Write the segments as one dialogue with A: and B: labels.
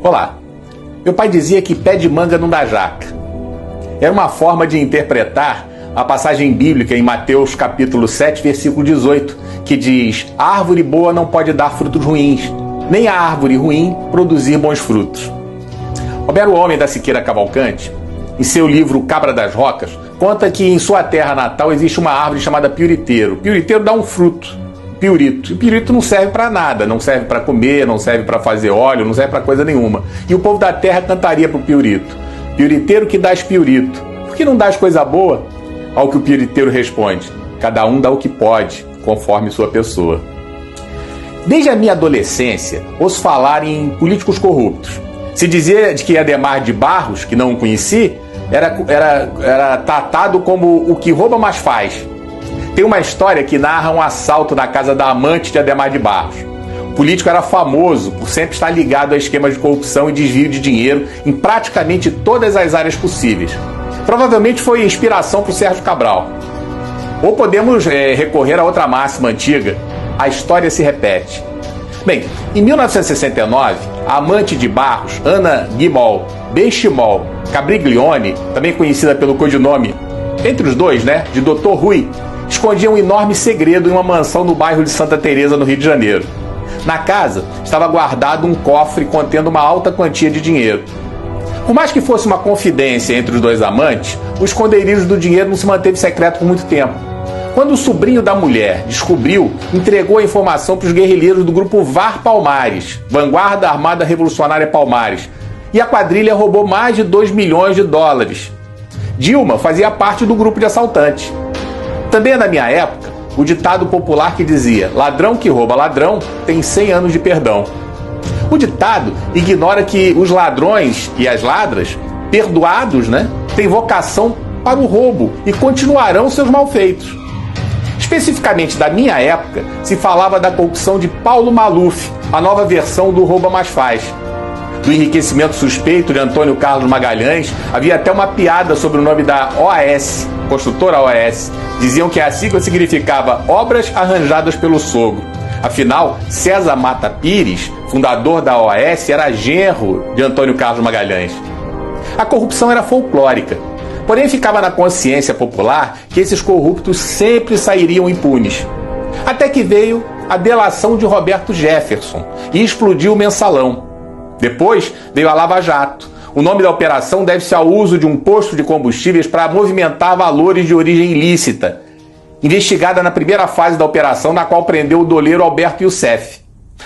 A: Olá, meu pai dizia que pé de manga não dá jaca. Era uma forma de interpretar a passagem bíblica em Mateus capítulo 7, versículo 18, que diz: a árvore boa não pode dar frutos ruins, nem a árvore ruim produzir bons frutos. Homero Homem da Siqueira Cavalcante, em seu livro Cabra das Rocas, conta que em sua terra natal existe uma árvore chamada piuriteiro. O piuriteiro dá um fruto, piurito. E o piurito não serve para nada, não serve para comer, não serve para fazer óleo, não serve para coisa nenhuma. E o povo da terra cantaria pro piurito: piuriteiro que dás piurito, por que não dás coisa boa? Ao que o piuriteiro responde: cada um dá o que pode, conforme sua pessoa. Desde a minha adolescência, ouço falar em políticos corruptos. Se dizia de que Adhemar de Barros, que não o conheci, era tratado como o que rouba mais faz. Tem uma história que narra um assalto na casa da amante de Adhemar de Barros. O político era famoso por sempre estar ligado a esquemas de corrupção e desvio de dinheiro em praticamente todas as áreas possíveis. Provavelmente foi inspiração para o Sérgio Cabral. Ou podemos recorrer a outra máxima antiga: a história se repete. Bem, em 1969, a amante de Barros, Ana Guimol Benchimol Cabriglione, também conhecida pelo codinome, entre os dois, de Dr. Rui, escondia um enorme segredo em uma mansão no bairro de Santa Teresa, no Rio de Janeiro. Na casa estava guardado um cofre contendo uma alta quantia de dinheiro. Por mais que fosse uma confidência entre os dois amantes, o esconderijo do dinheiro não se manteve secreto por muito tempo. Quando o sobrinho da mulher descobriu, entregou a informação para os guerrilheiros do grupo VAR Palmares, Vanguarda Armada Revolucionária Palmares, e a quadrilha roubou mais de 2 milhões de dólares. Dilma fazia parte do grupo de assaltantes. Também é da minha época o ditado popular que dizia: ladrão que rouba ladrão tem 100 anos de perdão. O ditado ignora que os ladrões e as ladras, perdoados, têm vocação para o roubo e continuarão seus malfeitos. Especificamente da minha época, se falava da corrupção de Paulo Maluf, a nova versão do Rouba Mais Faz. Do enriquecimento suspeito de Antônio Carlos Magalhães, havia até uma piada sobre o nome da OAS, construtora OAS. Diziam que a sigla significava Obras Arranjadas pelo Sogro. Afinal, César Mata Pires, fundador da OAS, era genro de Antônio Carlos Magalhães. A corrupção era folclórica. Porém, ficava na consciência popular que esses corruptos sempre sairiam impunes. Até que veio a delação de Roberto Jefferson e explodiu o mensalão. Depois veio a Lava Jato. O nome da operação deve-se ao uso de um posto de combustíveis para movimentar valores de origem ilícita, investigada na primeira fase da operação, na qual prendeu o doleiro Alberto Youssef.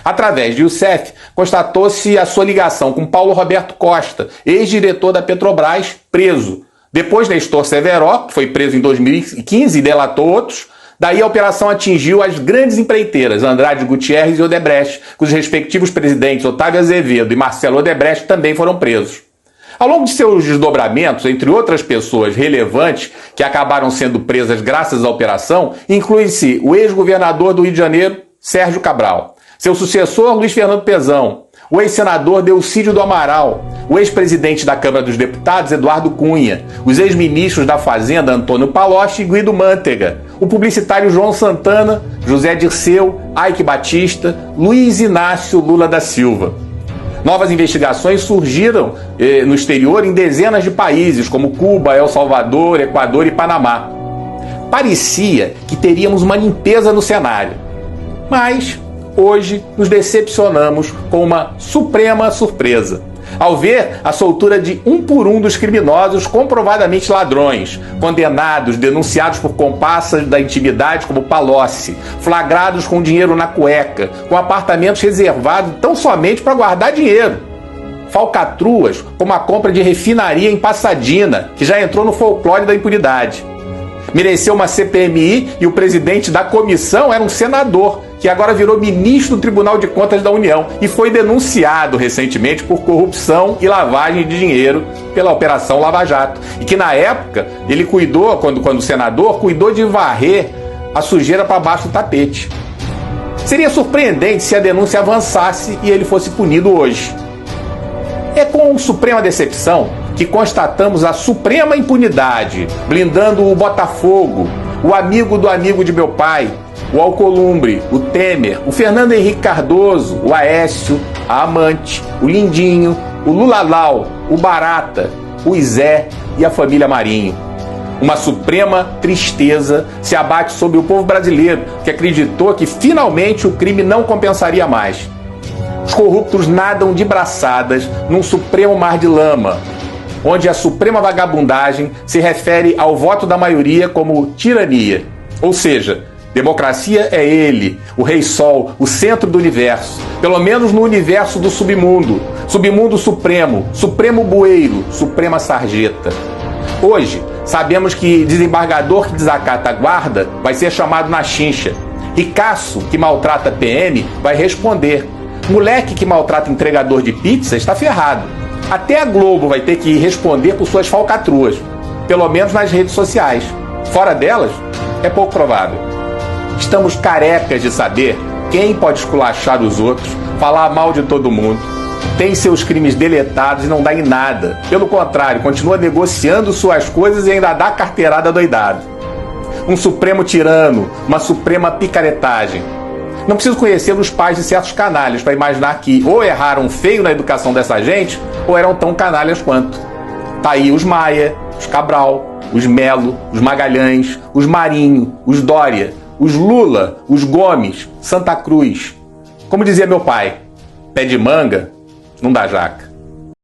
A: Através de Youssef, constatou-se a sua ligação com Paulo Roberto Costa, ex-diretor da Petrobras, preso. Depois, Nestor Severo, que foi preso em 2015 e delatou outros. Daí a operação atingiu as grandes empreiteiras Andrade Gutierrez e Odebrecht, cujos respectivos presidentes Otávio Azevedo e Marcelo Odebrecht também foram presos. Ao longo de seus desdobramentos, entre outras pessoas relevantes que acabaram sendo presas graças à operação, inclui-se o ex-governador do Rio de Janeiro, Sérgio Cabral, seu sucessor, Luiz Fernando Pezão, o ex-senador Delcídio do Amaral, o ex-presidente da Câmara dos Deputados, Eduardo Cunha, os ex-ministros da Fazenda, Antônio Palocci e Guido Mantega, o publicitário João Santana, José Dirceu, Eike Batista, Luiz Inácio Lula da Silva. Novas investigações surgiram no exterior em dezenas de países, como Cuba, El Salvador, Equador e Panamá. Parecia que teríamos uma limpeza no cenário, mas hoje nos decepcionamos com uma suprema surpresa ao ver a soltura de um por um dos criminosos comprovadamente ladrões, condenados, denunciados por comparsas da intimidade como Palocci, flagrados com dinheiro na cueca, com apartamentos reservados tão somente para guardar dinheiro. Falcatruas como a compra de refinaria em Passadina, que já entrou no folclore da impunidade. Mereceu uma CPMI e o presidente da comissão era um senador, que agora virou ministro do Tribunal de Contas da União e foi denunciado recentemente por corrupção e lavagem de dinheiro pela Operação Lava Jato. E que na época ele cuidou, quando senador, cuidou de varrer a sujeira para baixo do tapete. Seria surpreendente se a denúncia avançasse e ele fosse punido hoje. É com suprema decepção que constatamos a suprema impunidade, blindando o Botafogo, o amigo do amigo de meu pai, o Alcolumbre, o Temer, o Fernando Henrique Cardoso, o Aécio, a Amante, o Lindinho, o Lulalau, o Barata, o Zé e a família Marinho. Uma suprema tristeza se abate sobre o povo brasileiro, que acreditou que finalmente o crime não compensaria mais. Os corruptos nadam de braçadas num supremo mar de lama, onde a suprema vagabundagem se refere ao voto da maioria como tirania. Ou seja, democracia é ele, o Rei Sol, o centro do universo, pelo menos no universo do submundo, submundo supremo, supremo bueiro, suprema sarjeta. Hoje, sabemos que desembargador que desacata a guarda vai ser chamado na chincha. Ricaço que maltrata PM vai responder. Moleque que maltrata entregador de pizza está ferrado. Até a Globo vai ter que responder por suas falcatruas, pelo menos nas redes sociais. Fora delas, é pouco provável. Estamos carecas de saber quem pode esculachar os outros, falar mal de todo mundo, tem seus crimes deletados e não dá em nada. Pelo contrário, continua negociando suas coisas e ainda dá carteirada doidado. Um supremo tirano, uma suprema picaretagem. Não preciso conhecer os pais de certos canalhas para imaginar que ou erraram feio na educação dessa gente ou eram tão canalhas quanto. Tá aí os Maia, os Cabral, os Melo, os Magalhães, os Marinho, os Dória, os Lula, os Gomes, Santa Cruz. Como dizia meu pai, pé de manga não dá jaca.